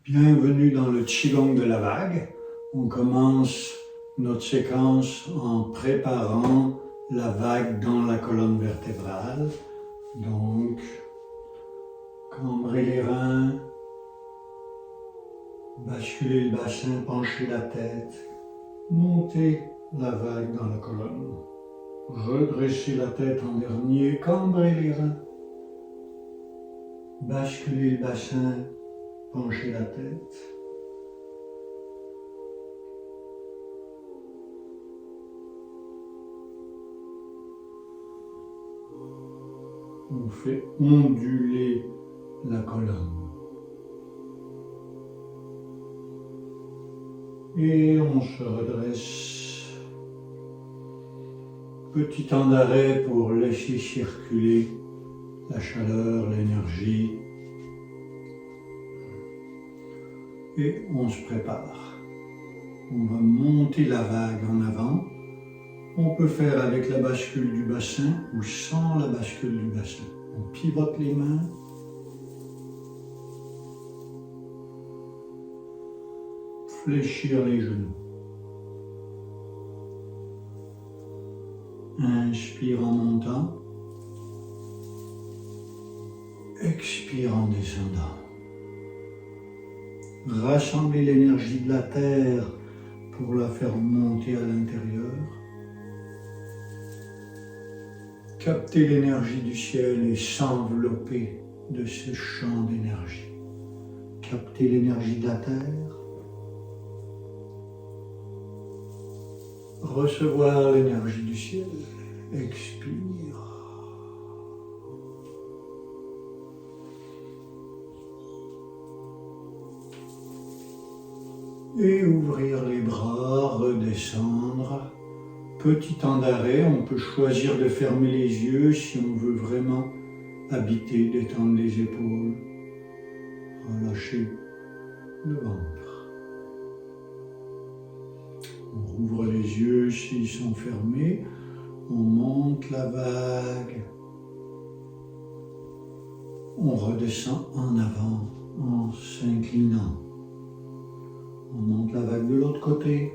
Bienvenue dans le Qigong de la vague. On commence notre séquence en préparant la vague dans la colonne vertébrale. Donc, cambrer les reins, basculer le bassin, pencher la tête, monter la vague dans la colonne. Redresser la tête en dernier, cambrer les reins, basculer le bassin, pencher la tête. On fait onduler la colonne. Et on se redresse. Petit temps d'arrêt pour laisser circuler la chaleur, l'énergie. Et on se prépare. On va monter la vague en avant. On peut faire avec la bascule du bassin ou sans la bascule du bassin. On pivote les mains. Fléchir les genoux. Inspire en montant. Expire en descendant. Rassembler l'énergie de la terre pour la faire monter à l'intérieur. Capter l'énergie du ciel et s'envelopper de ce champ d'énergie. Capter l'énergie de la terre. Recevoir l'énergie du ciel. Expire. Et ouvrir les bras, redescendre. Petit temps d'arrêt, on peut choisir de fermer les yeux si on veut vraiment habiter, détendre les épaules, relâcher le ventre. On rouvre les yeux s'ils sont fermés, on monte la vague, on redescend en avant en s'inclinant. On monte la vague de l'autre côté.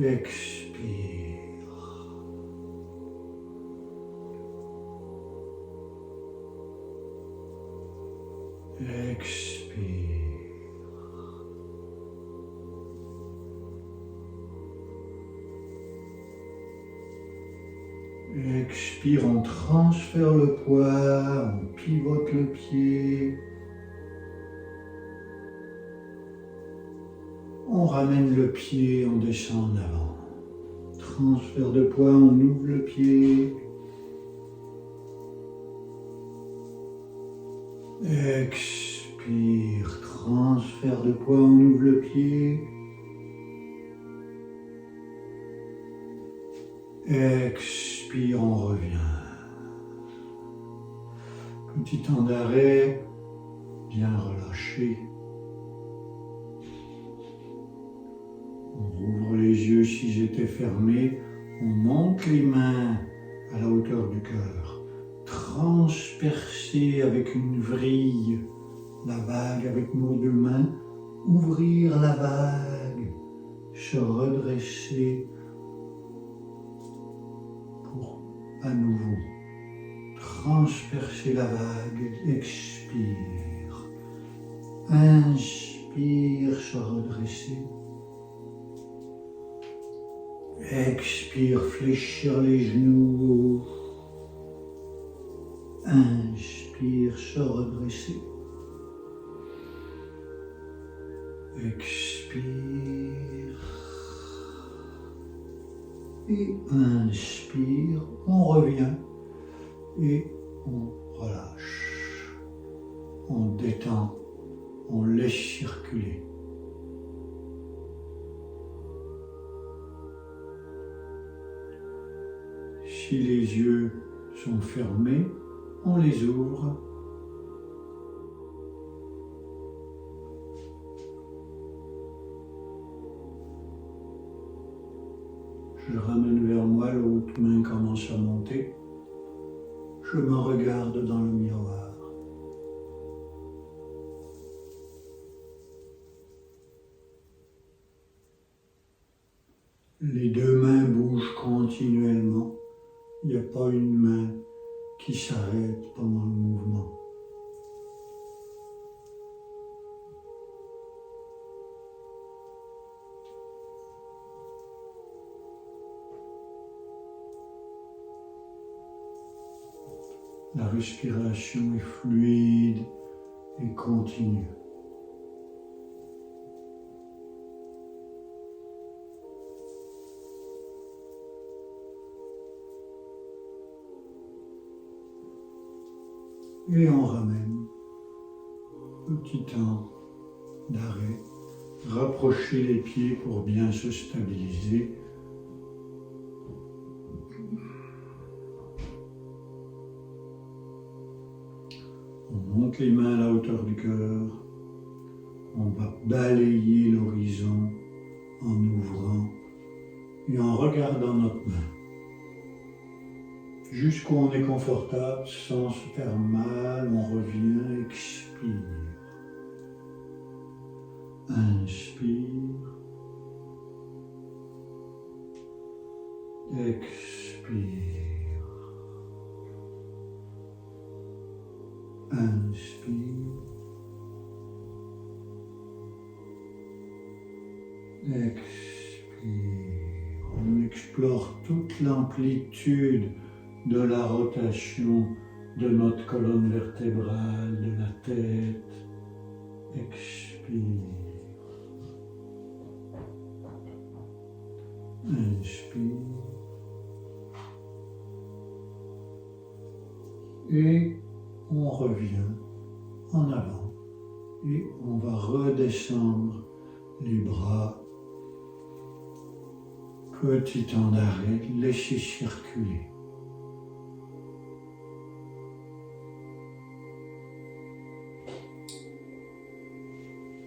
Expire. Expire. Expire, on transfère le poids, on pivote le pied. On ramène le pied, on descend en avant. Transfert de poids, on ouvre le pied. Expire, transfert de poids, on ouvre le pied. Expire, on revient. Petit temps d'arrêt, bien relâché. On ouvre les yeux s'ils étaient fermés. On monte les mains à la hauteur du cœur. Transpercer avec une vrille la vague avec nos deux mains. Ouvrir la vague. Se redresser pour à nouveau transpercer la vague. Expire. Inspire, se redresser. Expire, fléchir les genoux. Inspire, se redresser. Expire. Et inspire, on revient et on relâche. On détend, on laisse circuler. Si les yeux sont fermés, on les ouvre. Je ramène vers moi, l'autre main commence à monter. Je me regarde dans le miroir. continuellement. Il n'y a pas une main qui s'arrête pendant le mouvement. La respiration est fluide et continue. Et on ramène, petit temps d'arrêt, rapprocher les pieds pour bien se stabiliser. On monte les mains à la hauteur du cœur, on va balayer l'horizon en ouvrant et en regardant notre main. Jusqu'où on est confortable, sans se faire mal, on revient, expire. Inspire. Expire. Inspire. Expire. On explore toute l'amplitude de la rotation de notre colonne vertébrale, de la tête. Expire. Inspire. Et on revient en avant. Et on va redescendre les bras. Petit temps d'arrêt, laissez circuler.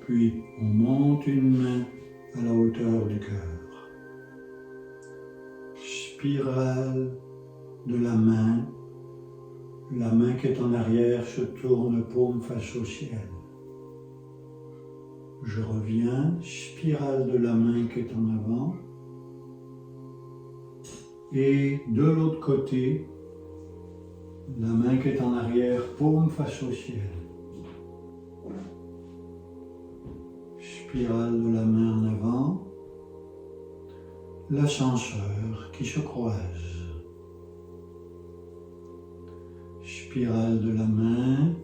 Puis on monte une main à la hauteur du cœur. Spirale de la main qui est en arrière se tourne paume face au ciel. Je reviens, spirale de la main qui est en avant. Et de l'autre côté, la main qui est en arrière, paume face au ciel. Spirale de la main en avant, l'ascenseur qui se croise. Spirale de la main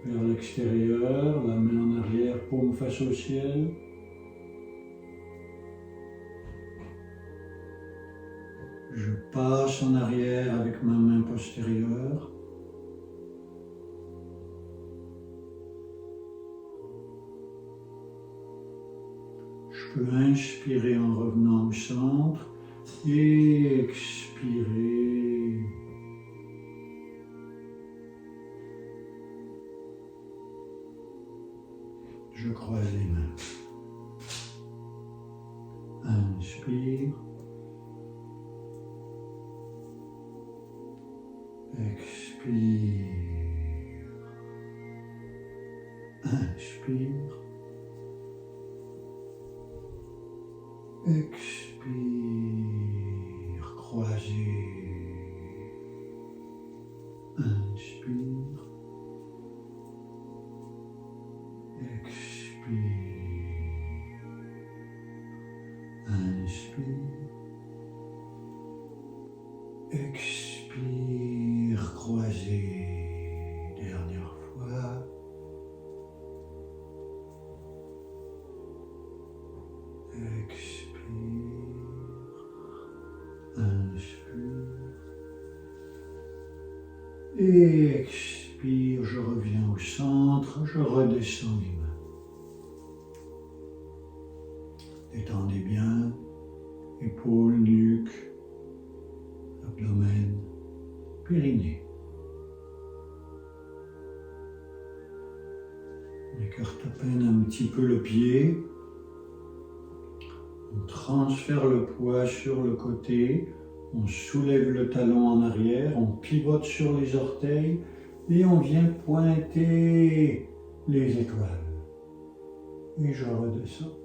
vers l'extérieur, la main en arrière, paume face au ciel. Je passe en arrière avec ma main postérieure. Je peux inspirer en revenant au centre et expirer. Je croise les mains. Inspire. Expire. Inspire. Expire. Croisez. Inspire. Expire. Inspire. Expire. Croisez. Dernière fois. Expire. Inspire. Et expire, je reviens au centre, je redescends les mains. Détendez bien, épaules, nuque, abdomen, périnée. On écarte à peine un petit peu le pied. On transfère le poids sur le côté. On soulève le talon en arrière. On pivote sur les orteils. Et on vient pointer les étoiles. Et je redescends.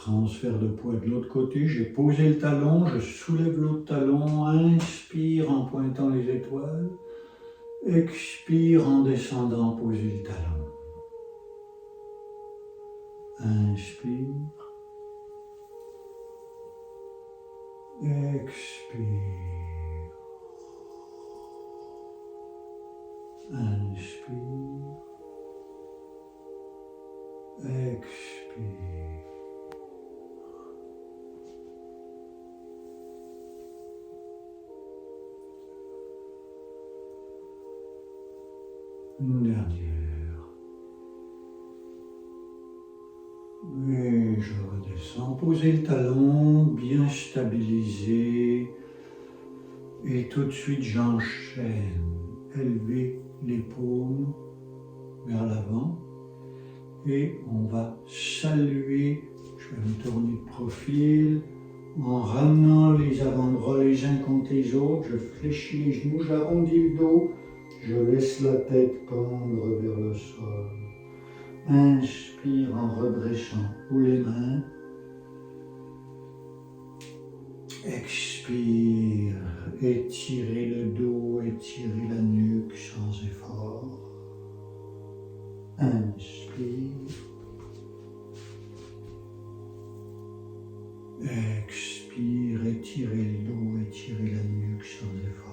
Transfert de poids de l'autre côté, j'ai posé le talon, je soulève l'autre talon, inspire en pointant les étoiles, expire en descendant, poser le talon. Inspire, expire, inspire, expire. Une dernière. Et je redescends. Posez le talon, bien stabilisé. Et tout de suite, j'enchaîne. Élevez les paumes vers l'avant. Et on va saluer. Je vais me tourner de profil. En ramenant les avant-bras les uns contre les autres. Je fléchis les genoux, j'arrondis le dos. Je laisse la tête pendre vers le sol. Inspire en redressant ou les mains. Expire, étirez le dos, étirez la nuque sans effort. Inspire. Expire, étirez le dos, étirez la nuque sans effort.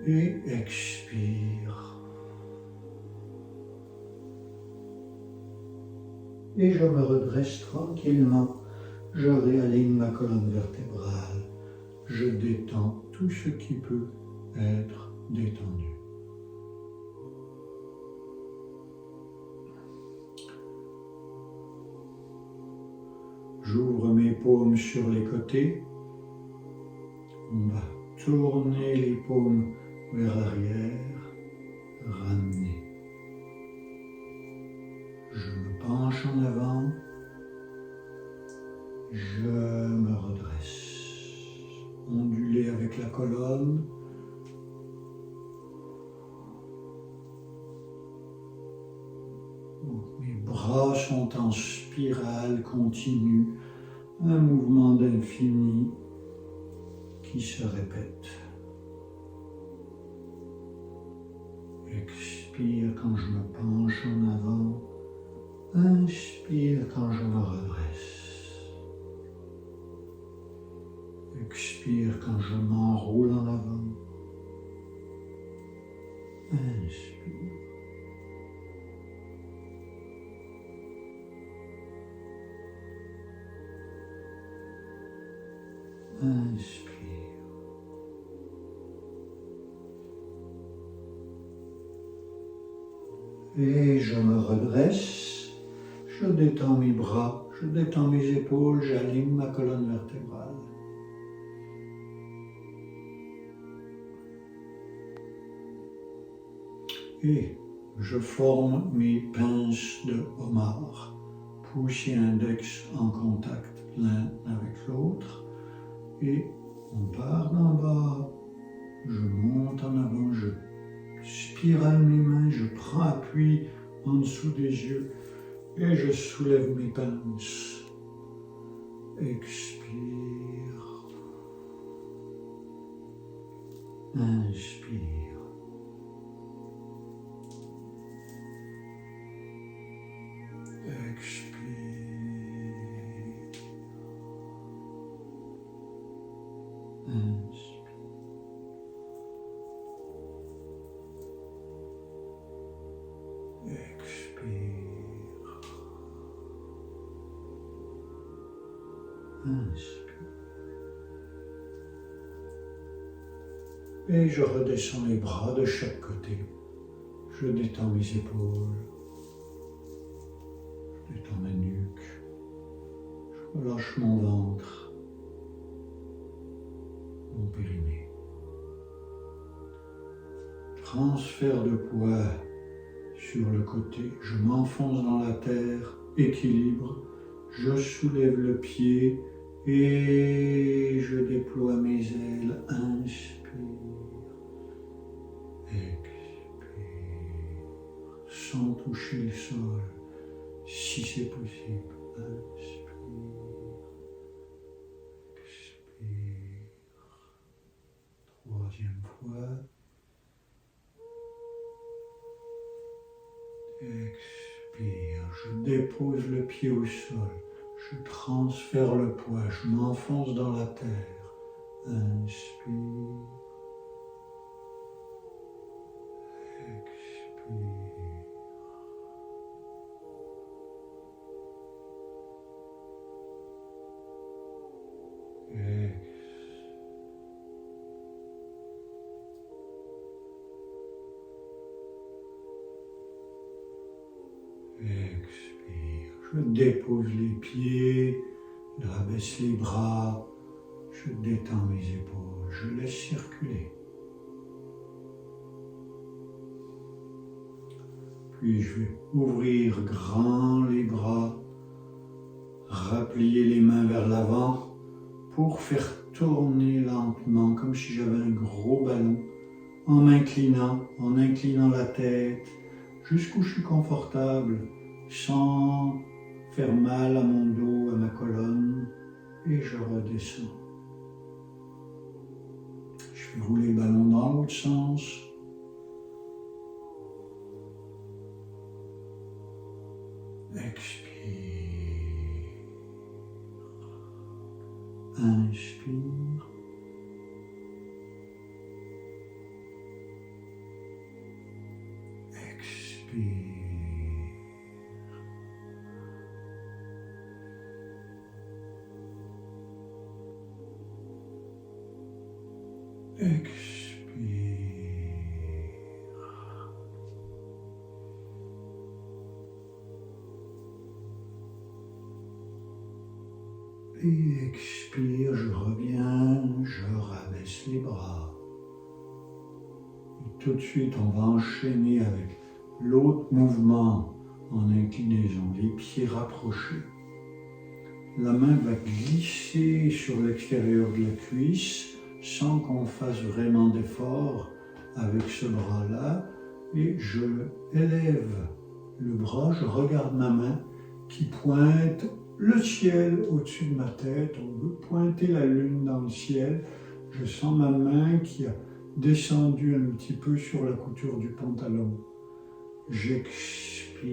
Et expire. Et je me redresse tranquillement. Je réaligne ma colonne vertébrale. Je détends tout ce qui peut être détendu. J'ouvre mes paumes sur les côtés. On va tourner les paumes vers l'arrière, ramener. Je me penche en avant, je me redresse. Onduler avec la colonne. Mes bras sont en spirale continue, un mouvement d'infini qui se répète. Expire quand je me penche en avant, inspire quand je me redresse. Expire quand je m'enroule en avant, inspire. Inspire. Et je me redresse, je détends mes bras, je détends mes épaules, j'aligne ma colonne vertébrale. Et je forme mes pinces de homard, pouce et index en contact l'un avec l'autre. Et on part d'en bas, je monte en avant, je spirale mes mains, je prends appui en dessous des yeux et je soulève mes pinces. Expire. Inspire. Expire. Inspire. Inspire. Et je redescends les bras de chaque côté. Je détends mes épaules. Je détends ma nuque. Je relâche mon ventre. Mon périnée. Transfert de poids sur le côté. Je m'enfonce dans la terre. Équilibre. Je soulève le pied et je déploie mes ailes. Inspire. Expire. sans toucher le sol, si c'est possible. Inspire, expire. Troisième fois. Expire, je dépose le pied au sol, je transfère le poids, je m'enfonce dans la terre. Inspire, expire. Expire, je dépose les pieds, je rabaisse les bras, je détends mes épaules, je laisse circuler. Puis je vais ouvrir grand les bras, replier les mains vers l'avant pour faire tourner lentement, comme si j'avais un gros ballon, en m'inclinant, en inclinant la tête, jusqu'où je suis confortable, sans faire mal à mon dos, à ma colonne, et je redescends. Je fais rouler le ballon dans l'autre sens. Expire. Inspire. Expire. Expire. Et expire, je reviens, je rabaisse les bras. Et tout de suite, on va enchaîner avec l'autre mouvement en inclinaison, les pieds rapprochés. La main va glisser sur l'extérieur de la cuisse sans qu'on fasse vraiment d'effort avec ce bras-là. Et je élève le bras, je regarde ma main qui pointe le ciel au-dessus de ma tête. On veut pointer la lune dans le ciel. Je sens ma main qui a descendu un petit peu sur la couture du pantalon. J'expire.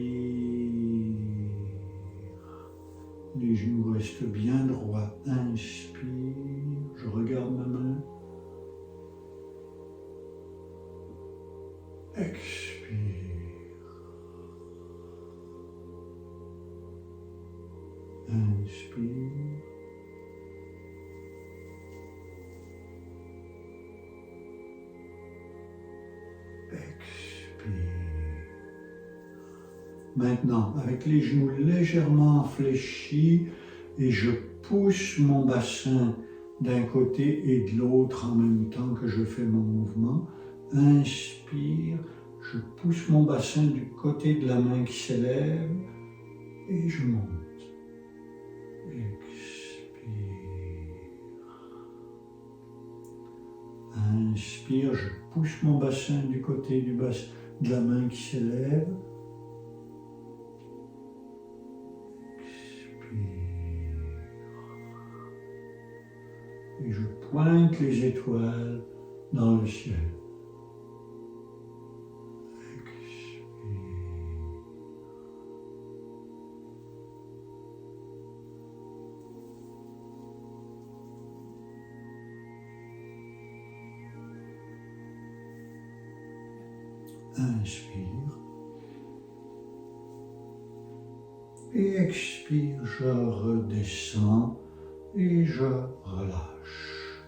Les genoux restent bien droits. Inspire. Je regarde ma main. Expire. Inspire. Expire. Maintenant, avec les genoux légèrement fléchis, et je pousse mon bassin d'un côté et de l'autre en même temps que je fais mon mouvement. Inspire, je pousse mon bassin du côté de la main qui s'élève et je monte. Expire. Inspire, je pousse mon bassin du côté de la main qui s'élève. Expire. Et je pointe les étoiles dans le ciel. Inspire. Et expire, je redescends et je relâche.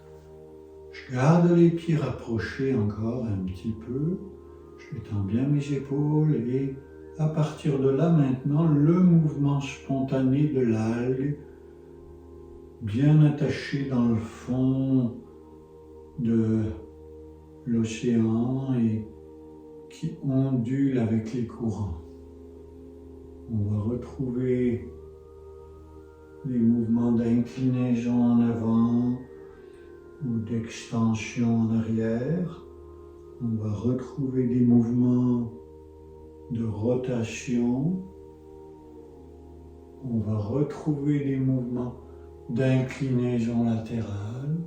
Je garde les pieds rapprochés encore un petit peu. Je détends bien mes épaules et à partir de là maintenant, le mouvement spontané de l'algue, bien attaché dans le fond de l'océan et qui ondule avec les courants. On va retrouver les mouvements d'inclinaison en avant ou d'extension en arrière. On va retrouver des mouvements de rotation. On va retrouver des mouvements d'inclinaison latérale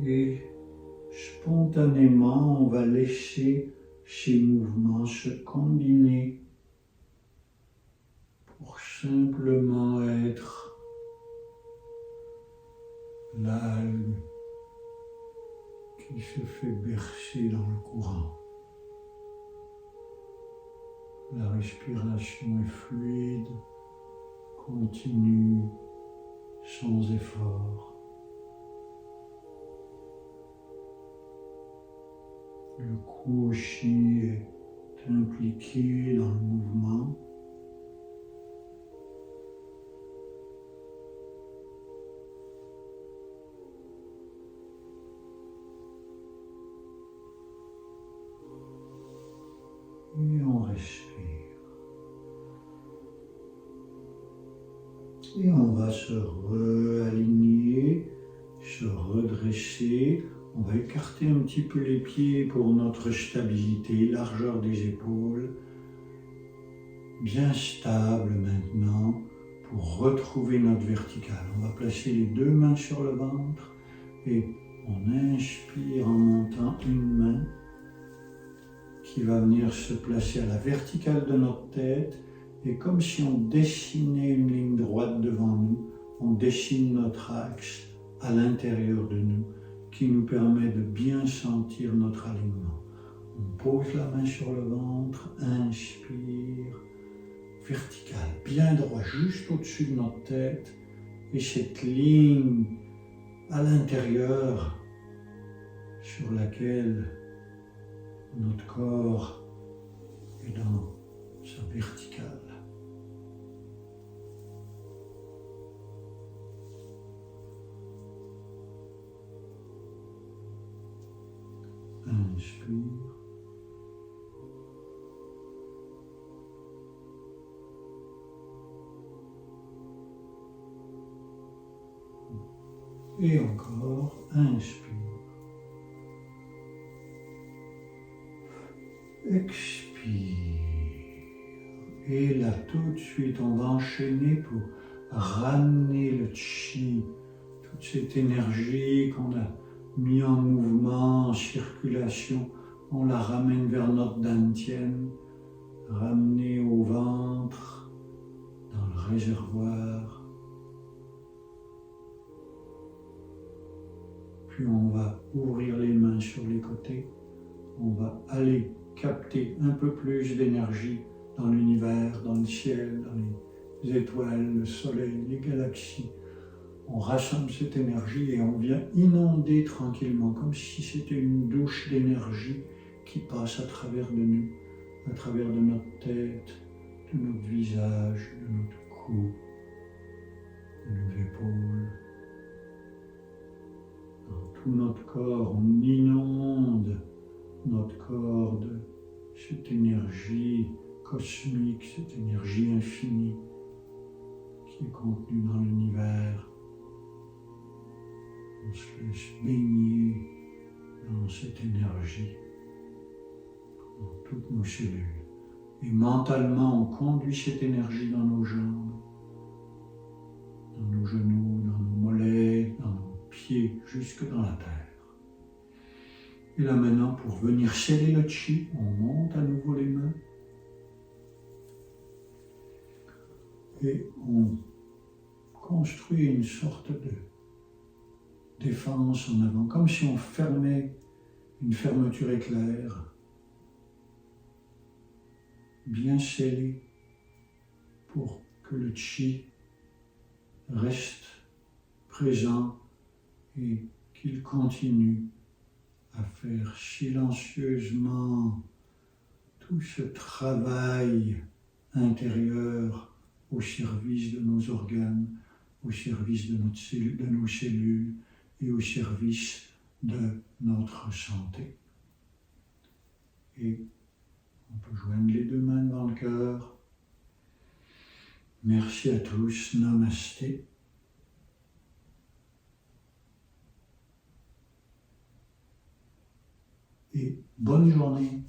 et spontanément, on va laisser ces mouvements se combiner pour simplement être l'algue qui se fait bercer dans le courant. La respiration est fluide, continue, sans effort. Le cou aussi est impliqué dans le mouvement. Et on respire. Et on va se réaligner, se redresser. On va écarter un petit peu les pieds pour notre stabilité, largeur des épaules. Bien stable maintenant pour retrouver notre verticale. On va placer les deux mains sur le ventre et on inspire en montant une main qui va venir se placer à la verticale de notre tête. Et comme si on dessinait une ligne droite devant nous, on dessine notre axe à l'intérieur de nous, qui nous permet de bien sentir notre alignement. On pose la main sur le ventre, inspire, vertical, bien droit, juste au-dessus de notre tête, et cette ligne à l'intérieur sur laquelle notre corps est dans sa verticale. Inspire. Et encore, inspire. Expire. Et là, tout de suite, on va enchaîner pour ramener le chi, toute cette énergie qu'on a mis en mouvement, en circulation, on la ramène vers notre dantian, ramener au ventre, dans le réservoir. Puis on va ouvrir les mains sur les côtés, on va aller capter un peu plus d'énergie dans l'univers, dans le ciel, dans les étoiles, le soleil, les galaxies. On rassemble cette énergie et on vient inonder tranquillement, comme si c'était une douche d'énergie qui passe à travers de nous, à travers de notre tête, de notre visage, de notre cou, de nos épaules. Dans tout notre corps, on inonde notre corps de cette énergie cosmique, cette énergie infinie qui est contenue dans l'univers. On se laisse baigner dans cette énergie, dans toutes nos cellules. Et mentalement, on conduit cette énergie dans nos jambes, dans nos genoux, dans nos mollets, dans nos pieds, jusque dans la terre. Et là maintenant, pour venir sceller le chi, on monte à nouveau les mains. Et on construit une sorte de défense en avant, comme si on fermait une fermeture éclair, bien scellée pour que le chi reste présent et qu'il continue à faire silencieusement tout ce travail intérieur au service de nos organes, au service de nos cellules et au service de notre santé. Et on peut joindre les deux mains dans le cœur. Merci à tous, namasté. Et bonne journée.